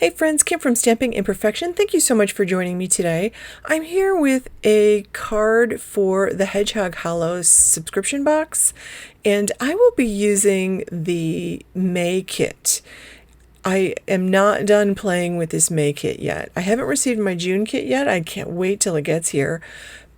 Hey friends, Kim from Stamping Imperfection. Thank you so much for joining me today. I'm here with a card for the Hedgehog Hollow subscription box, and I will be using the May kit. I am not done playing with this May kit yet. I haven't received my June kit yet. I can't wait till it gets here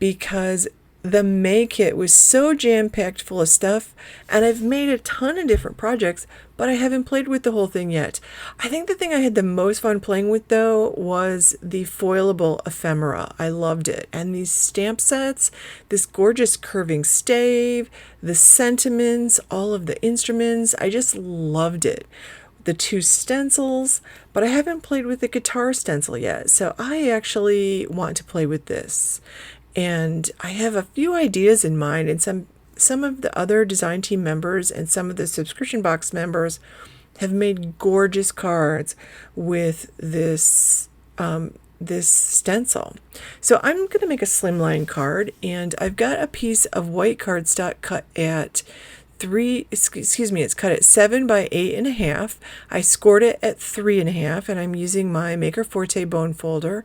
because the May kit was so jam-packed full of stuff, and I've made a ton of different projects, but I haven't played with the whole thing yet. I think the thing I had the most fun playing with, though, was the foilable ephemera. I loved it. And these stamp sets, this gorgeous curving stave, the sentiments, all of the instruments, I just loved it. The two stencils, but I haven't played with the guitar stencil yet, so I actually want to play with this. And I have a few ideas in mind, and some of the other design team members and some of the subscription box members have made gorgeous cards with this this stencil. So I'm going to make a slimline card, and I've got a piece of white cardstock cut at it's cut at 7 by 8.5. I scored it at 3.5, and I'm using my Maker Forte bone folder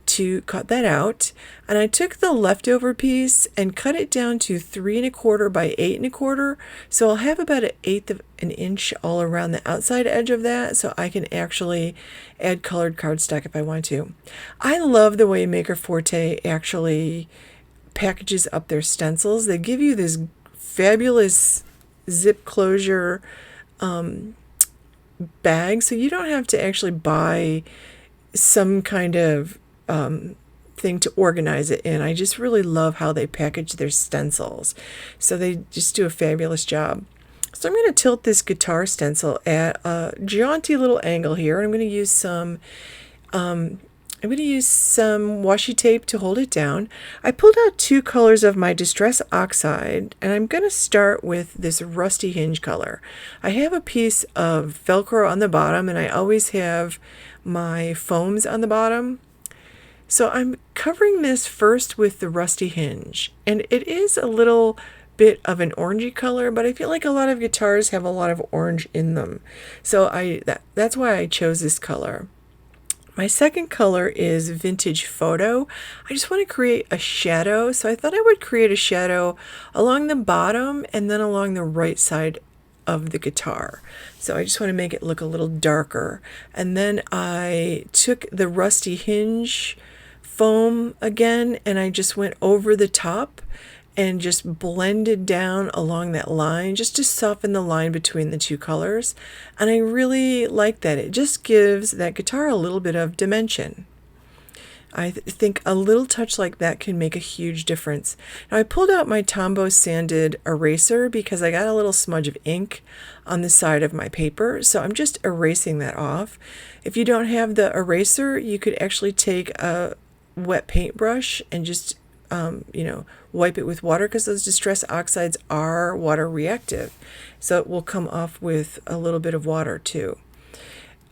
to cut that out. And I took the leftover piece and cut it down to 3.25 by 8.25. So I'll have about 1/8 of an inch all around the outside edge of that, so I can actually add colored cardstock if I want to. I love the way Maker Forte actually packages up their stencils. They give you this fabulous zip closure bag, so you don't have to actually buy some kind of thing to organize it in. I just really love how they package their stencils. So they just do a fabulous job. So I'm going to tilt this guitar stencil at a jaunty little angle here. I'm going to use some washi tape to hold it down. I pulled out 2 colors of my Distress Oxide, and I'm going to start with this Rusty Hinge color. I have a piece of Velcro on the bottom, and I always have my foams on the bottom. So I'm covering this first with the Rusty Hinge, and it is a little bit of an orangey color, but I feel like a lot of guitars have a lot of orange in them. So that's why I chose this color. My second color is Vintage Photo. I just want to create a shadow, so I thought I would create a shadow along the bottom and then along the right side of the guitar. So I just want to make it look a little darker. And then I took the Rusty Hinge foam again, and I just went over the top and just blended down along that line just to soften the line between the 2 colors. And I really like that. It just gives that guitar a little bit of dimension. I think a little touch like that can make a huge difference. Now I pulled out my Tombow sanded eraser because I got a little smudge of ink on the side of my paper, so I'm just erasing that off. If you don't have the eraser, you could actually take a wet paintbrush and just wipe it with water, because those Distress Oxides are water reactive, so it will come off with a little bit of water too.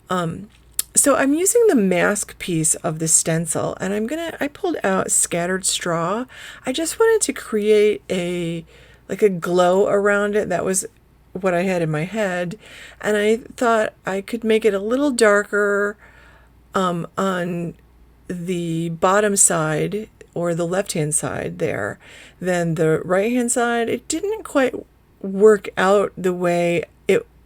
So I'm using the mask piece of the stencil, and I pulled out Scattered Straw. I just wanted to create a glow around it. That was what I had in my head, and I thought I could make it a little darker on the bottom side, or the left-hand side there, than the right-hand side. It didn't quite work out the way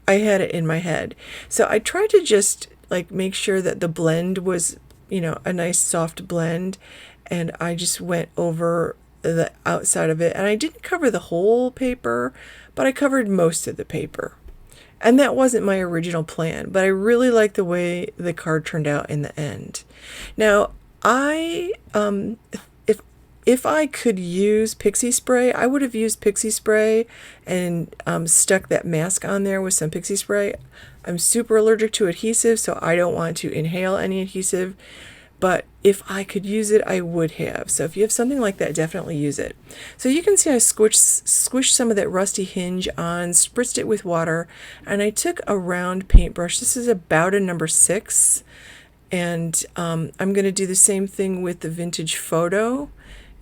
I had it in my head. So I tried to just make sure that the blend was, a nice soft blend, and I just went over the outside of it. And I didn't cover the whole paper, but I covered most of the paper. And that wasn't my original plan, but I really like the way the card turned out in the end. Now, if I could use pixie spray, I would have used pixie spray and stuck that mask on there with some pixie spray. I'm super allergic to adhesive, so I don't want to inhale any adhesive, but if I could use it, I would have. So if you have something like that, definitely use it. So you can see I squished some of that Rusty Hinge on, spritzed it with water, and I took a round paintbrush. This is about a number 6, and I'm going to do the same thing with the Vintage Photo.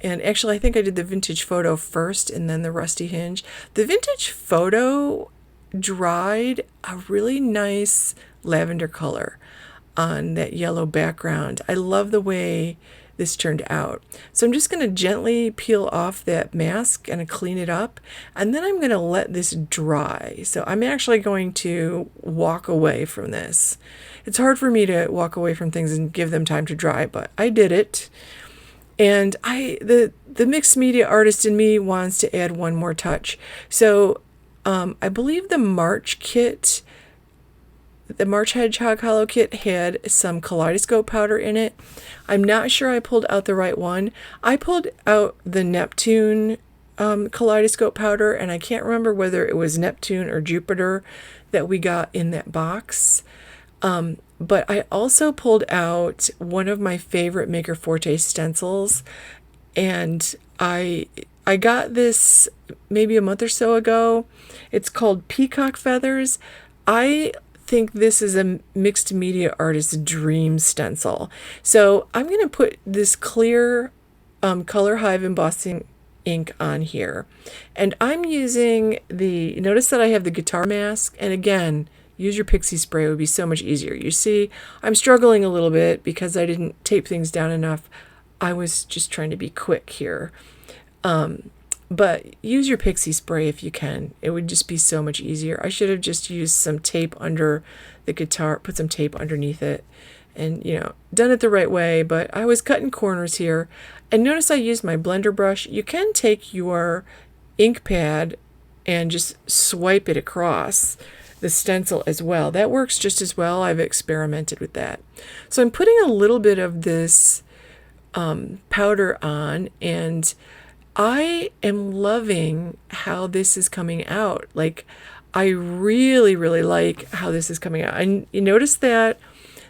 And actually, I think I did the Vintage Photo first and then the Rusty Hinge. The Vintage Photo dried a really nice lavender color. on that yellow background. I love the way this turned out. So I'm just going to gently peel off that mask and clean it up, and then I'm going to let this dry. So I'm actually going to walk away from this. It's hard for me to walk away from things and give them time to dry, but I did it. And the mixed media artist in me wants to add one more touch. So I believe the March Hedgehog Hollow kit had some Kaleidoscope powder in it. I'm not sure I pulled out the right one. I pulled out the Neptune Kaleidoscope powder, and I can't remember whether it was Neptune or Jupiter that we got in that box. But I also pulled out one of my favorite Maker Forte stencils, and I got this maybe a month or so ago. It's called Peacock Feathers. I think this is a mixed media artist's dream stencil. So I'm going to put this clear Color Hive embossing ink on here. And I'm using notice that I have the guitar mask, and again, use your pixie spray. It would be so much easier. You see, I'm struggling a little bit because I didn't tape things down enough. I was just trying to be quick here. But use your pixie spray if you can. It would just be so much easier. I should have just used some tape under the guitar, put some tape underneath it, and, done it the right way. But I was cutting corners here. And notice I used my blender brush. You can take your ink pad and just swipe it across the stencil as well. That works just as well. I've experimented with that. So I'm putting a little bit of this powder on, and I am loving how this is coming out. Like, I really, really like how this is coming out. And you notice that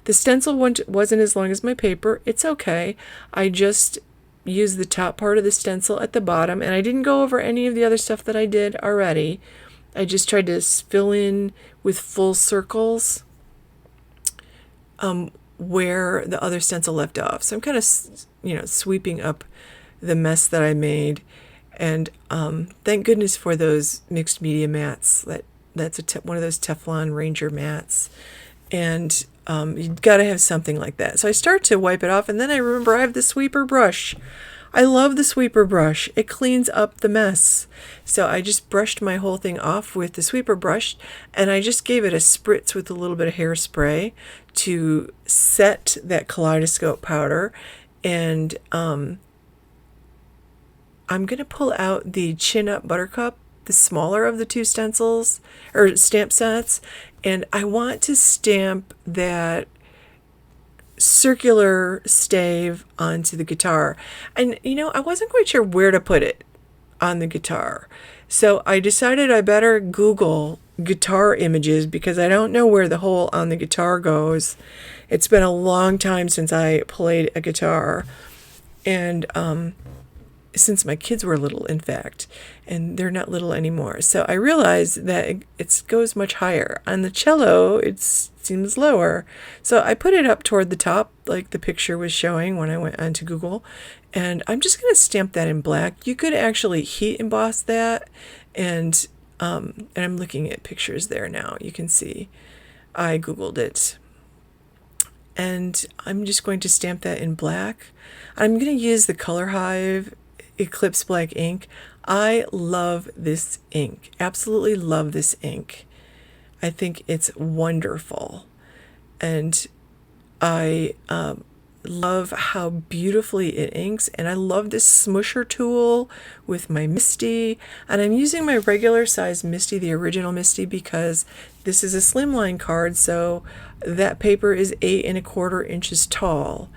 the stencil wasn't as long as my paper. It's okay. I just used the top part of the stencil at the bottom, and I didn't go over any of the other stuff that I did already. I just tried to fill in with full circles where the other stencil left off. So I'm kind of, sweeping up the mess that I made. And thank goodness for those mixed media mats. That's one of those Teflon Ranger mats. And you've got to have something like that. So I start to wipe it off, and then I remember I have the sweeper brush. I love the sweeper brush. It cleans up the mess. So I just brushed my whole thing off with the sweeper brush, and I just gave it a spritz with a little bit of hairspray to set that Kaleidoscope powder. And I'm going to pull out the Chin Up Buttercup, the smaller of the two stencils or stamp sets, and I want to stamp that circular stave onto the guitar. And I wasn't quite sure where to put it on the guitar, so I decided I better Google guitar images, because I don't know where the hole on the guitar goes. It's been a long time since I played a guitar, and since my kids were little, in fact, and they're not little anymore. So I realized that it goes much higher. On the cello, it seems lower. So I put it up toward the top, like the picture was showing when I went onto Google. And I'm just going to stamp that in black. You could actually heat emboss that. And I'm looking at pictures there now. You can see I Googled it. And I'm just going to stamp that in black. I'm going to use the Color Hive Eclipse black ink. I love this ink. Absolutely love this ink. I think it's wonderful. And I love how beautifully it inks. And I love this smusher tool with my Misty. And I'm using my regular size Misty, the original Misty, because this is a Slimline card. So that paper is 8 1/4 inches tall.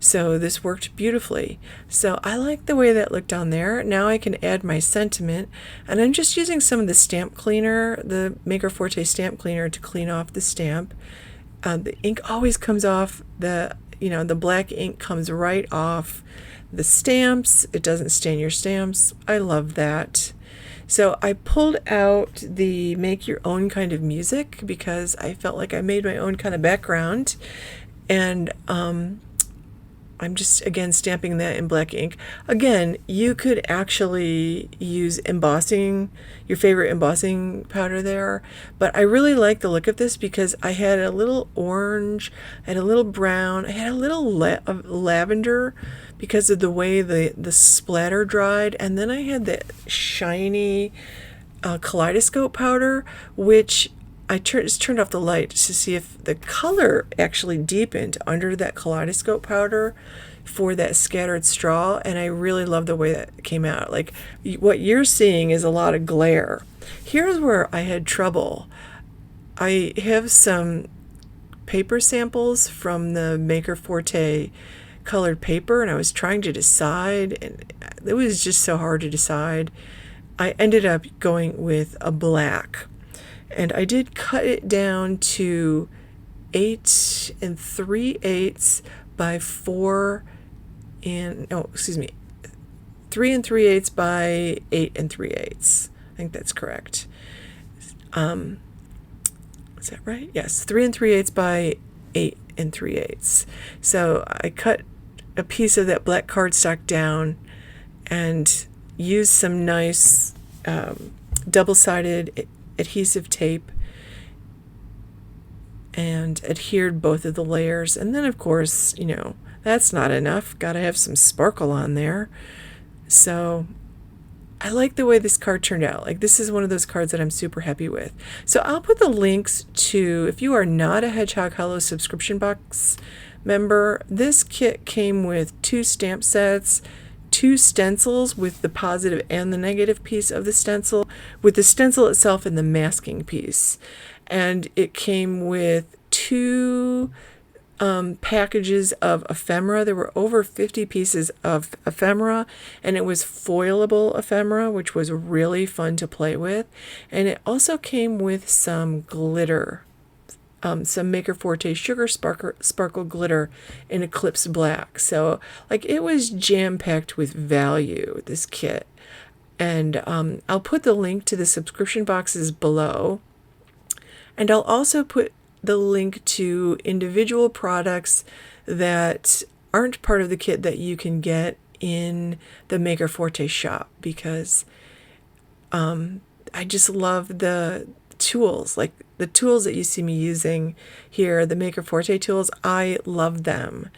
So this worked beautifully. So I like the way that looked on there. Now I can add my sentiment, and I'm just using some of the stamp cleaner, the Maker Forte stamp cleaner, to clean off the stamp. The ink always comes off, the black ink comes right off the stamps. It doesn't stain your stamps. I love that. So I pulled out the make your own kind of music, because I felt like I made my own kind of background. And I'm just, again, stamping that in black ink. Again, you could actually use embossing, your favorite embossing powder there, but I really like the look of this because I had a little orange, I had a little brown, I had a little lavender because of the way the splatter dried, and then I had that shiny Kaleidoscope powder, which I just turned off the light to see if the color actually deepened under that Kaleidoscope powder for that scattered straw, and I really love the way that came out. Like, what you're seeing is a lot of glare. Here's where I had trouble. I have some paper samples from the Maker Forte colored paper, and I was trying to decide, and it was just so hard to decide. I ended up going with a black, and I did cut it down to 3 3/8 by 8 3/8. I think that's correct. Is that right? Yes, 3 3/8 by 8 3/8. So I cut a piece of that black cardstock down and used some nice double-sided adhesive tape and adhered both of the layers. And then, of course, you know, that's not enough. Got to have some sparkle on there. So I like the way this card turned out. Like, this is one of those cards that I'm super happy with. So I'll put the links to, if you are not a Hedgehog Hollow subscription box member, this kit came with 2 stamp sets, 2 stencils with the positive and the negative piece of the stencil, with the stencil itself and the masking piece. And it came with 2 packages of ephemera. There were over 50 pieces of ephemera, and it was foilable ephemera, which was really fun to play with. And it also came with some glitter, some Maker Forte Sugar Sparkle glitter in Eclipse Black. So, like, it was jam-packed with value, this kit. And I'll put the link to the subscription boxes below. And I'll also put the link to individual products that aren't part of the kit that you can get in the Maker Forte shop, because I just love the tools, like the tools that you see me using here, the Maker Forte tools. I love them.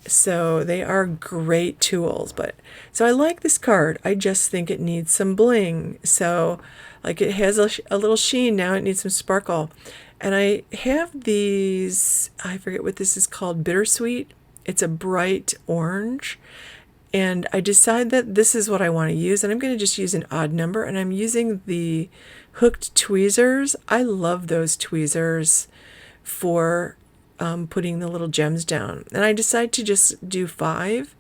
So they are great tools. So I like this card. I just think it needs some bling. So, like, it has a little sheen now. It needs some sparkle. And I have these, I forget what this is called, Bittersweet. It's a bright orange. And I decide that this is what I want to use. And I'm going to just use an odd number. And I'm using the hooked tweezers. I love those tweezers for putting the little gems down. And I decided to just do 5.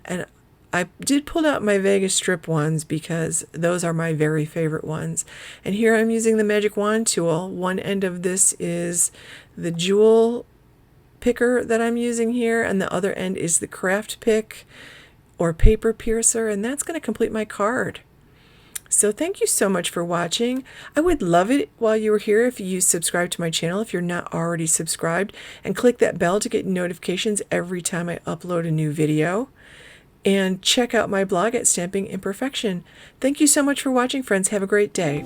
And I did pull out my Vegas strip ones because those are my very favorite ones. And here I'm using the Magic Wand tool. One end of this is the jewel picker that I'm using here, and the other end is the craft pick or paper piercer, and that's going to complete my card. So thank you so much for watching. I would love it while you were here if you subscribe to my channel if you're not already subscribed, and click that bell to get notifications every time I upload a new video. And check out my blog at Stamping Imperfection. Thank you so much for watching, friends. Have a great day.